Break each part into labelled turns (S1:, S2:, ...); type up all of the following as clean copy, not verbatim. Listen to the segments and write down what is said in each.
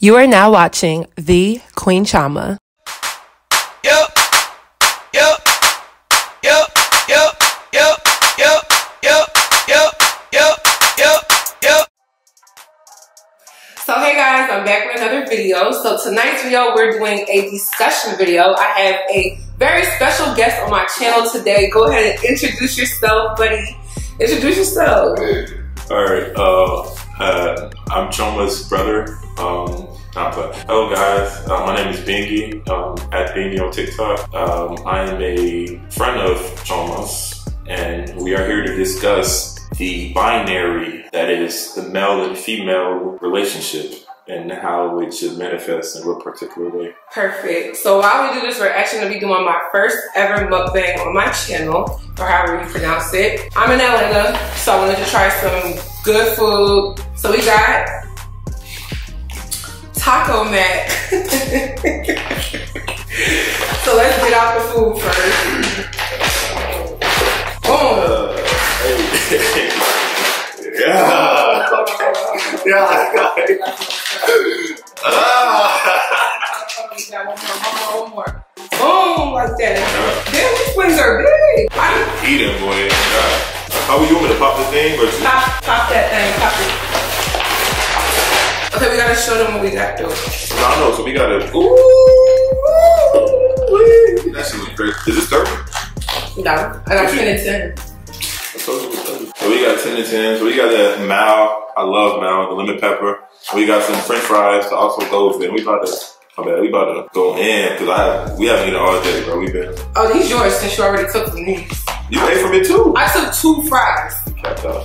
S1: You are now watching the Queen Chioma. So hey guys, I'm back with another video. So tonight's video, we're doing a discussion video. I have a very special guest on my channel today. Go ahead and introduce yourself, buddy. Introduce yourself.
S2: All right, I'm Chioma's brother. Hello guys, my name is Byngi, at Byngi on TikTok. I am a friend of Chioma's, and we are here to discuss the binary, that is the male and female relationship, and how it should manifest in what particular way.
S1: Perfect. So while we do this, we're actually going to be doing my first ever mukbang on my channel, or however you pronounce it. I'm in Atlanta, so I wanted to try some good food. So we got Taco Mac. So let's get out the food first. Boom. One more. Boom, like that. Damn, these wings are big.
S2: Eat them, boy. How are you want me to pop the thing? Or
S1: pop that thing, pop it. Okay, we gotta show them what we got though.
S2: No, so we gotta. Ooh, that shit was great. Is this 30?
S1: No, I got 10 and 10.
S2: So we got 10 and 10. So we got that Mal. I love Mal, the lemon pepper. We got some French fries to also go with it. We about to go in because we haven't eaten all day, bro. We've been.
S1: Oh, these yours since you already cooked them.
S2: You ate from it too.
S1: I took 2 fries.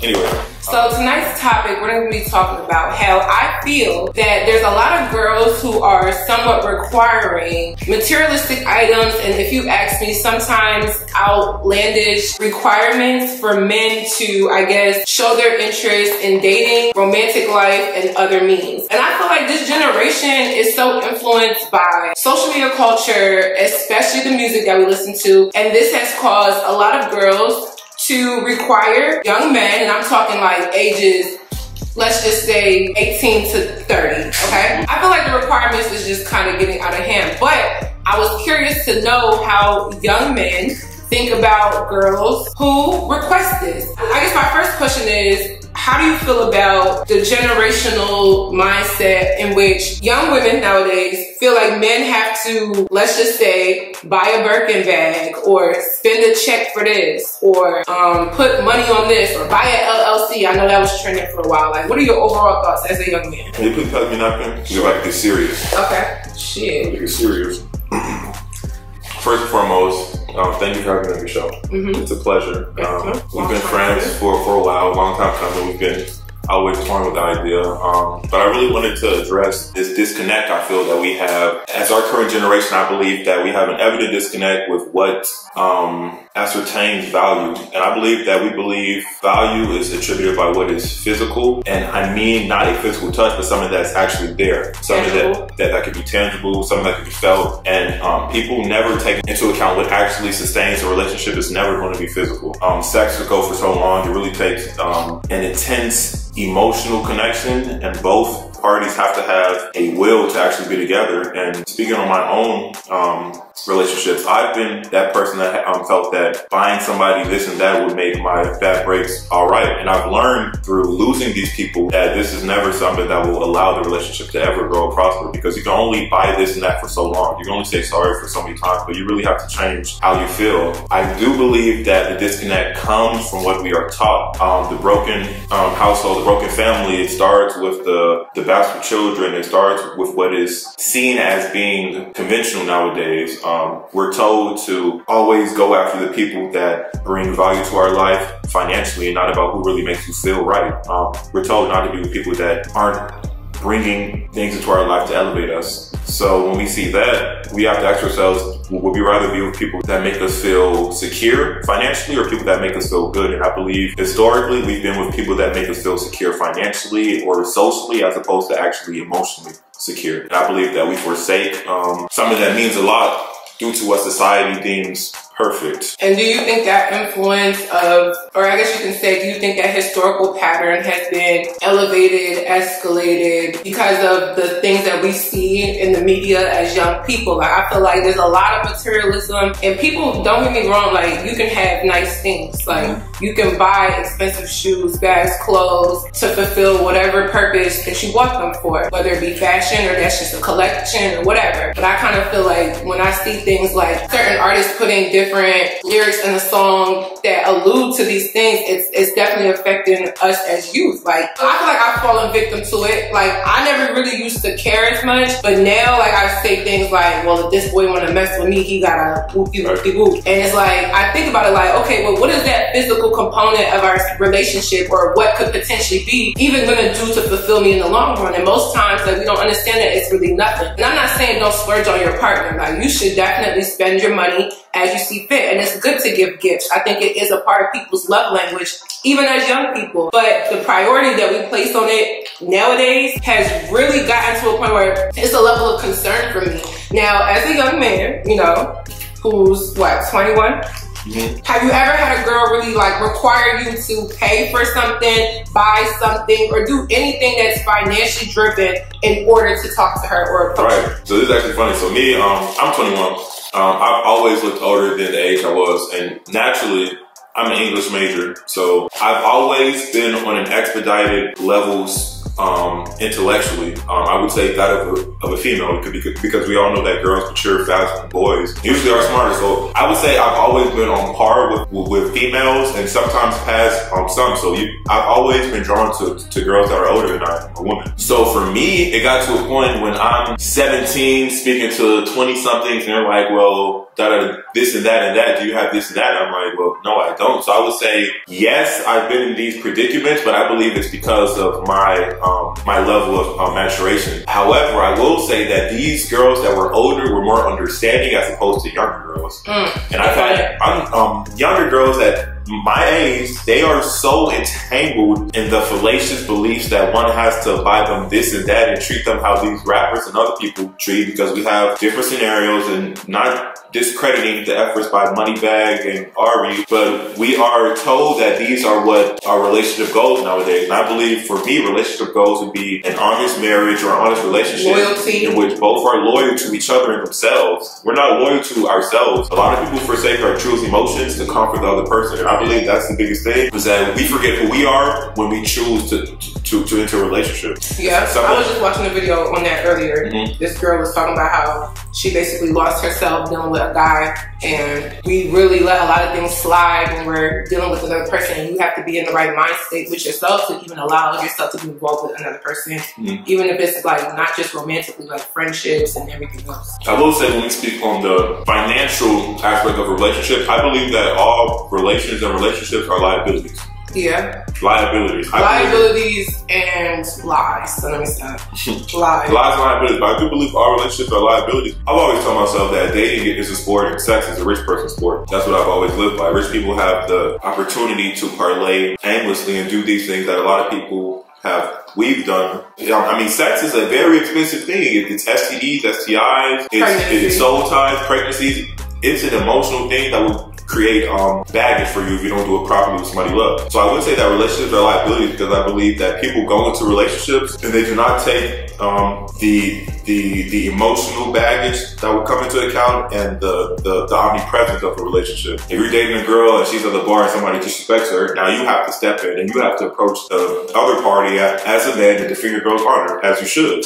S2: Anyway.
S1: So tonight's topic, we're going to be talking about how I feel that there's a lot of girls who are somewhat requiring materialistic items, and if you ask me, sometimes outlandish requirements for men to, I guess, show their interest in dating, romantic life, and other means. And I feel like this generation is so influenced by social media culture, especially the music that we listen to, and this has caused a lot of girls to require young men, and I'm talking like ages, let's just say 18 to 30, okay? I feel like the requirements is just kind of getting out of hand, but I was curious to know how young men think about girls who request this. I guess my first question is, how do you feel about the generational mindset in which young women nowadays feel like men have to, let's just say, buy a Birkin bag or spend a check for this or put money on this or buy an LLC? I know that was trending for a while. Like, what are your overall thoughts as a young man?
S2: Can you please pass me napkin? You're like, get serious.
S1: Okay. Shit.
S2: Get serious. First and foremost, thank you for having me on your show. It's a pleasure. We've been friends for a while, a long time coming. We've been always torn with the idea. But I really wanted to address this disconnect I feel that we have. As our current generation, I believe that we have an evident disconnect with what ascertains value. And I believe that we believe value is attributed by what is physical. And I mean not a physical touch, but something that's actually there. Something that could be tangible, something that could be felt. And people never take into account what actually sustains a relationship is never going to be physical. Sex could go for so long. It really takes an intense emotional connection, and both parties have to have a will to actually be together. And speaking on my own relationships, I've been that person that felt that buying somebody this and that would make my bad breaks all right. And I've learned through losing these people that this is never something that will allow the relationship to ever grow and prosper, because you can only buy this and that for so long. You can only say sorry for so many times, but you really have to change how you feel. I do believe that the disconnect comes from what we are taught. The broken household, the broken family, it starts with the bastard children. It starts with what is seen as being conventional nowadays. We're told to always go after the people that bring value to our life financially and not about who really makes you feel right. We're told not to be with people that aren't bringing things into our life to elevate us. So when we see that, we have to ask ourselves, would we rather be with people that make us feel secure financially or people that make us feel good? And I believe historically we've been with people that make us feel secure financially or socially as opposed to actually emotionally secure. And I believe that we forsake something that means a lot due to what society deems perfect.
S1: And do you think that influence of, or I guess you can say, do you think that historical pattern has been elevated, escalated because of the things that we see in the media as young people? Like, I feel like there's a lot of materialism, and people, don't get me wrong, like, you can have nice things. Like, you can buy expensive shoes, bags, clothes to fulfill whatever purpose that you want them for, whether it be fashion or that's just a collection or whatever. But I kind of feel like when I see things like certain artists putting different lyrics in a song that allude to these things, it's definitely affecting us as youth. Like, I feel like I've fallen victim to it. Like, I never really used to care as much, but now, like, I say things like, well, if this boy want to mess with me, he got a whoopie-whoopie-whoop. And it's like, I think about it like, okay, well, what is that physical component of our relationship, or what could potentially be even gonna do to fulfill me in the long run? And most times, like, we don't understand that it's really nothing. And I'm not saying don't splurge on your partner. Like, you should definitely spend your money as you see fit. And it's good to give gifts. I think it is a part of people's love language, even as young people. But the priority that we place on it nowadays has really gotten to a point where it's a level of concern for me. Now, as a young man, you know, who's what, 21? Have you ever had a girl really like require you to pay for something, buy something, or do anything that's financially driven in order to talk to her or approach her?
S2: So this is actually funny. So me, I'm 21. I've always looked older than the age I was, and naturally, I'm an English major. So I've always been on an expedited levels intellectually. I would say that of a female, because we all know that girls mature faster than boys. Usually are smarter. So I would say I've always been on par with females, and sometimes past some. So I've always been drawn to girls that are older than I am, a woman. So for me, it got to a point when I'm 17 speaking to 20-somethings, and they're like, well, this and that, do you have this and that? And I'm like, well, no, I don't. So I would say, yes, I've been in these predicaments, but I believe it's because of my level of maturation. However, I will say that these girls that were older were more understanding as opposed to younger girls. And I've had younger girls that my age, they are so entangled in the fallacious beliefs that one has to buy them this and that and treat them how these rappers and other people treat, because we have different scenarios, and not discrediting the efforts by Moneybag and Ari, but we are told that these are what our relationship goals nowadays. And I believe for me, relationship goals would be an honest marriage or an honest relationship, loyalty, in which both are loyal to each other and themselves. We're not loyal to ourselves. A lot of people forsake our true emotions to comfort the other person, and I believe that's the biggest thing, is that we forget who we are when we choose to enter a relationship. Yeah,
S1: I was just watching a video on that earlier. This girl was talking about how she basically lost herself dealing with a guy, and we really let a lot of things slide when we're dealing with another person. And you have to be in the right mind state with yourself to even allow yourself to be involved with another person, even if it's like not just romantically, like friendships and everything else.
S2: I will say, when we speak on the financial aspect of a relationship, I believe that all relations and relationships are liabilities.
S1: Yeah.
S2: Liabilities.
S1: Liabilities and lies. So let me stop. Lies.
S2: Lies and liabilities. But I do believe all relationships are liabilities. I've always told myself that dating is a sport and sex is a rich person's sport. That's what I've always lived by. Rich people have the opportunity to parlay aimlessly and do these things that a lot of people we've done. I mean, sex is a very expensive thing. It's STDs, STIs, it's soul ties, pregnancies. It's an emotional thing that will create baggage for you if you don't do it properly with somebody you love. So I would say that relationships are liabilities, because I believe that people go into relationships and they do not take the emotional baggage that will come into account, and the omnipresence of a relationship. If you're dating a girl and she's at the bar and somebody disrespects her, now you have to step in and you have to approach the other party as a man to defend your girl's honor, as you should.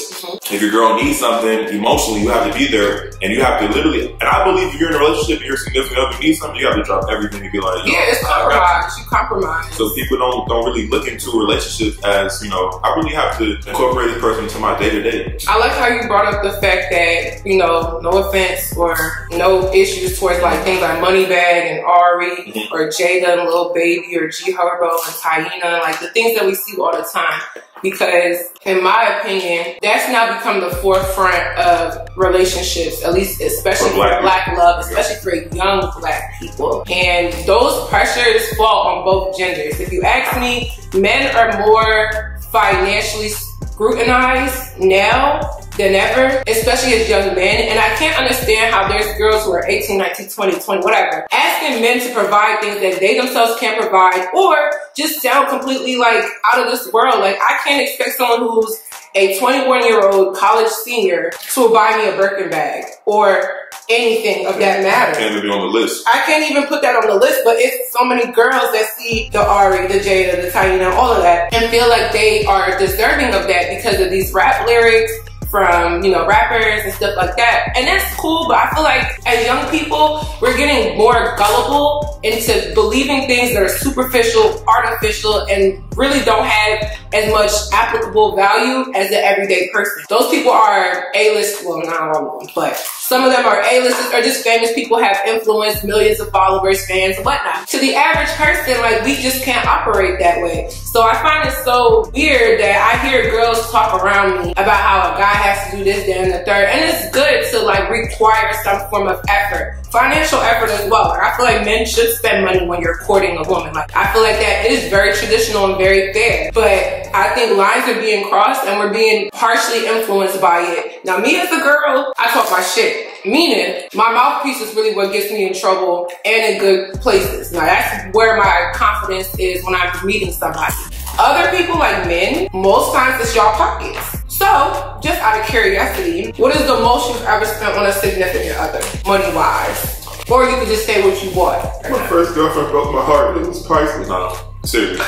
S2: If your girl needs something emotionally, you have to be there, and you have to literally, and I believe if you're in a relationship and your significant other needs something, you have to drop everything and be like,
S1: yeah, it's compromise. You compromise.
S2: So people don't really look into relationships as, you know, I really have to incorporate this person into my day-to-day.
S1: I like how you brought up the fact that, you know, no offense or no issues towards like things like Moneybag and Ari or Jada and Lil Baby or G Herbo and Taina, like the things that we see all the time. Because in my opinion, that's now become the forefront of relationships, at least especially for black love, especially for young black people. And those pressures fall on both genders. If you ask me, men are more financially scrutinized now than ever, especially as young men. And I can't understand how there's girls who are 18, 19, 20, whatever, asking men to provide things that they themselves can't provide, or just sound completely like out of this world. Like, I can't expect someone who's a 21-year-old college senior to buy me a Birkin bag or anything of that matter.
S2: Can't even be on the list.
S1: I can't even put that on the list, but it's so many girls that see the Ari, the Jada, the Taina, all of that, and feel like they are deserving of that because of these rap lyrics from, you know, rappers and stuff like that. And that's cool, but I feel like as young people, we're getting more gullible into believing things that are superficial, artificial, and really don't have as much applicable value as the everyday person. Those people are A-list, well, not all of them, but some of them are A-listers or just famous people, have influence, millions of followers, fans, and whatnot. To the average person, like, we just can't operate that way. So I find it so weird that I hear girls talk around me about how a guy has to do this, that, and the third. And it's good to, like, require some form of effort. Financial effort as well. Like, I feel like men should spend money when you're courting a woman. Like, I feel like that is very traditional and very fair. But I think lines are being crossed and we're being partially influenced by it. Now, me as a girl, I talk my shit. Meaning, my mouthpiece is really what gets me in trouble and in good places. Now, that's where my confidence is when I'm meeting somebody. Other people, like men, most times it's y'all pockets. So, just out of curiosity, what is the most you've ever spent on a significant other, money-wise? Or you could just say what you want.
S2: My first girlfriend broke my heart. It was priceless. No, seriously.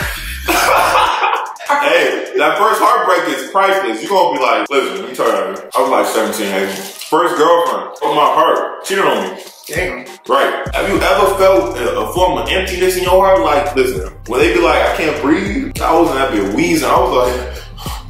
S2: Hey, that first heartbreak is priceless. You're gonna be like, listen, let me tell you, I was like 17, 18. First girlfriend broke my heart. Cheated on me.
S1: Damn.
S2: Right. Have you ever felt a form of emptiness in your heart? Like, listen, when they be like, I can't breathe, I was in that bit wheezing. I was like,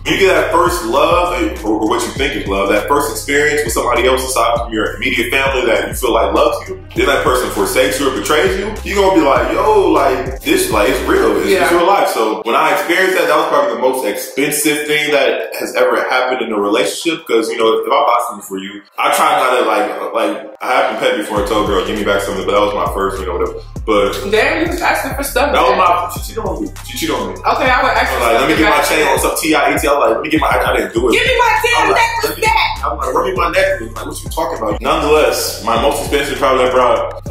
S2: you get that first love, or what you think is love, that first experience with somebody else aside from your immediate family that you feel like loves you, then that person forsakes you or betrays you, you're gonna be like, yo, like, this, like, it's real. It's real life. So when I experienced that, that was probably the most expensive thing that has ever happened in a relationship. Because, you know, if I buy something for you, I try not to, like, I haven't paid before I told girl, give me back something, but that was my first, you know, whatever. But
S1: damn, you was asking for stuff.
S2: That was my, she cheated on me. She cheated on me.
S1: Okay, I would actually
S2: like, let me get my chain on some T.I.E.T. I was like, let me get my, I didn't do it.
S1: Give me my damn necklace back.
S2: I'm like, rub me my necklace. Like, what you talking about? Nonetheless, my most expensive probably I brought,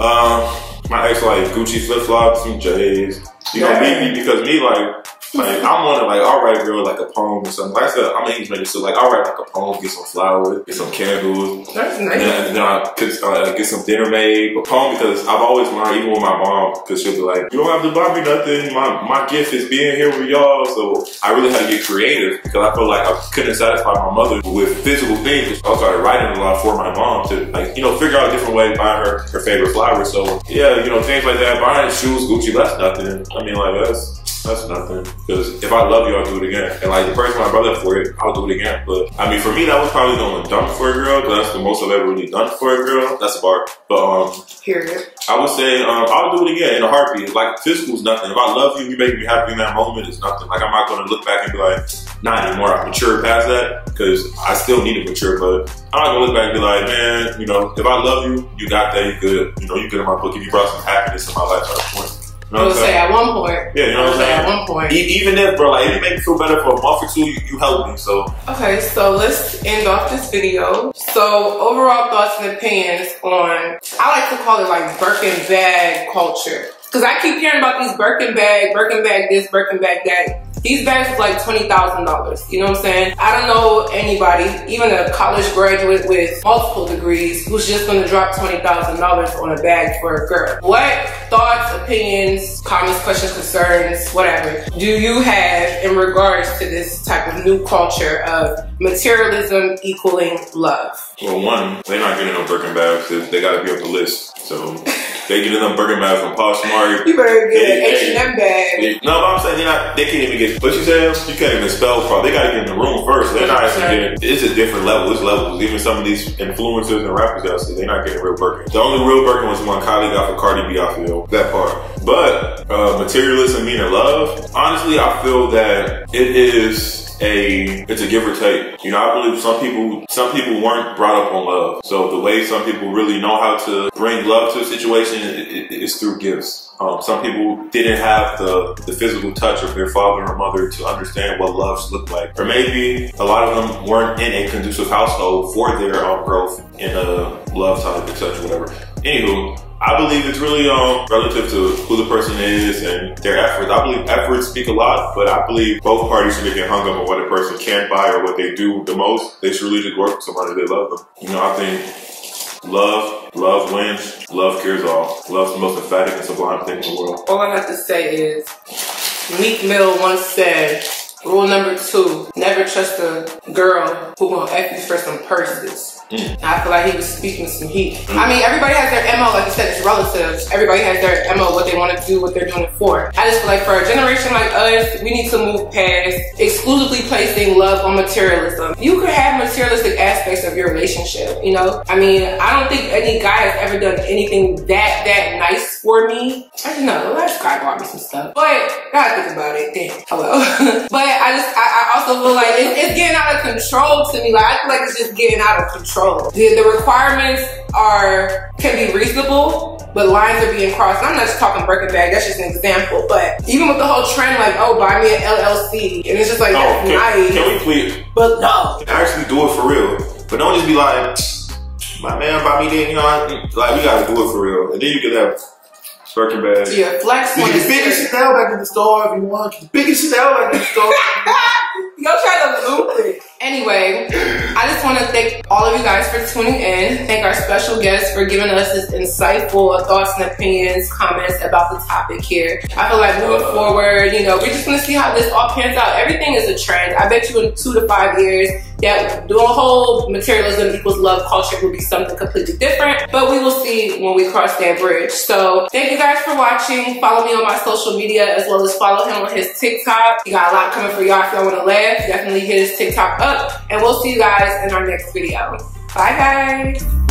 S2: my ex, like, Gucci flip-flops, some J's. You know, because me, like, I'm one of, like, I'll write a girl like a poem or something. Like I said, I'm an English major, so like I'll write like a poem, get some flowers, get some candles.
S1: That's nice.
S2: And then I could get some dinner made. A poem, because I've always learned, even with my mom, because she'll be like, you don't have to buy me nothing. My gift is being here with y'all. So I really had to get creative because I felt like I couldn't satisfy my mother with physical things. I started writing a lot for my mom to, like, you know, figure out a different way to buy her favorite flowers. So yeah, you know, things like that. Buying shoes, Gucci, that's nothing. I mean, like, that's nothing. Because if I love you, I'll do it again. And like the person I brother for it, I'll do it again. But I mean, for me, that was probably the only done for a girl. Because that's the most I've ever really done for a girl. That's a bar. But
S1: period.
S2: I would say I'll do it again in a heartbeat. Like, physical's nothing. If I love you, you make me happy in that moment, it's nothing. Like, I'm not going to look back and be like, not anymore. I've matured past that. Because I still need to mature. But I'm not going to look back and be like, man, you know, if I love you, you got that, you good. You know, you good in my book. If you brought some happiness in my life at a point. You know
S1: I would say at one point.
S2: Yeah, you know what I'm saying?
S1: At one point.
S2: Even if, bro, like, if it made me feel better for a month or two, you helped me, so.
S1: Okay, so let's end off this video. So, overall thoughts and opinions on, I like to call it like Birkin bag culture. Because I keep hearing about these Birkin bag this, Birkin bag that. These bags are like $20,000, you know what I'm saying? I don't know anybody, even a college graduate with multiple degrees, who's just gonna drop $20,000 on a bag for a girl. What thoughts, opinions, comments, questions, concerns, whatever, do you have in regards to this type of new culture of materialism equaling love?
S2: Well, one, they're not getting no Birkin bags, they gotta be up the list. So they getting them Birkin bags from Poshmark.
S1: You better get an H&M bag.
S2: No, but I'm saying they can't even get, what you said? You can't even spell for. They gotta get in the room first. They're not even getting, it's a different level. It's levels. Even some of these influencers and rappers out there, they're not getting real Birkin. The only real Birkin was one Kylie got for Cardi B, I feel. That part. But materialism meaning love, honestly, I feel that it's a give or take. You know, I believe some people weren't brought up on love. So the way some people really know how to bring love to a situation is through gifts. Some people didn't have the physical touch of their father or mother to understand what love looked like. Or maybe a lot of them weren't in a conducive household for their growth in a love type, etc., whatever. Anywho, I believe it's really relative to who the person is and their efforts. I believe efforts speak a lot, but I believe both parties should get hung up on what a person can buy or what they do the most. They should really just work with somebody they love them. You know, I think love wins. Love cures all. Love's the most emphatic and sublime thing in the world.
S1: All I have to say is, Meek Mill once said, rule number 2, never trust a girl who gonna F you for some purses. I feel like he was speaking some heat. I mean, everybody has their MO, like you said, it's relatives. Everybody has their MO, what they want to do, what they're doing it for. I just feel like for a generation like us, we need to move past exclusively placing love on materialism. You could have materialistic aspects of your relationship, you know? I mean, I don't think any guy has ever done anything that nice for me. I don't know, the last guy bought me some stuff. But, gotta think about it. Damn, hello. But I also feel like it's getting out of control to me. Like, I feel like it's just getting out of control. The requirements can be reasonable, but lines are being crossed. I'm not just talking Birkin bag, that's just an example. But even with the whole trend, like, oh, buy me an LLC, and it's just like, that's nice.
S2: Can we please?
S1: But no.
S2: Actually do it for real. But don't just be like, my man bought me that, you know, like, we gotta do it for real. And then you can have Birkin bags.
S1: Yeah, flex one.
S2: You can pick Chanel back in the store if you want. You can pick Chanel back in the store.
S1: Go try to loop it. Anyway, I just want to thank all of you guys for tuning in. Thank our special guests for giving us this insightful thoughts and opinions, comments about the topic here. I feel like moving forward, you know, we're just going to see how this all pans out. Everything is a trend. I bet you in 2 to 5 years that the whole materialism equals love culture will be something completely different. But we will see when we cross that bridge. So thank you guys for watching. Follow me on my social media as well as follow him on his TikTok. He got a lot coming for y'all if y'all want to laugh. Definitely hit his TikTok up. And we'll see you guys in our next video. Bye guys.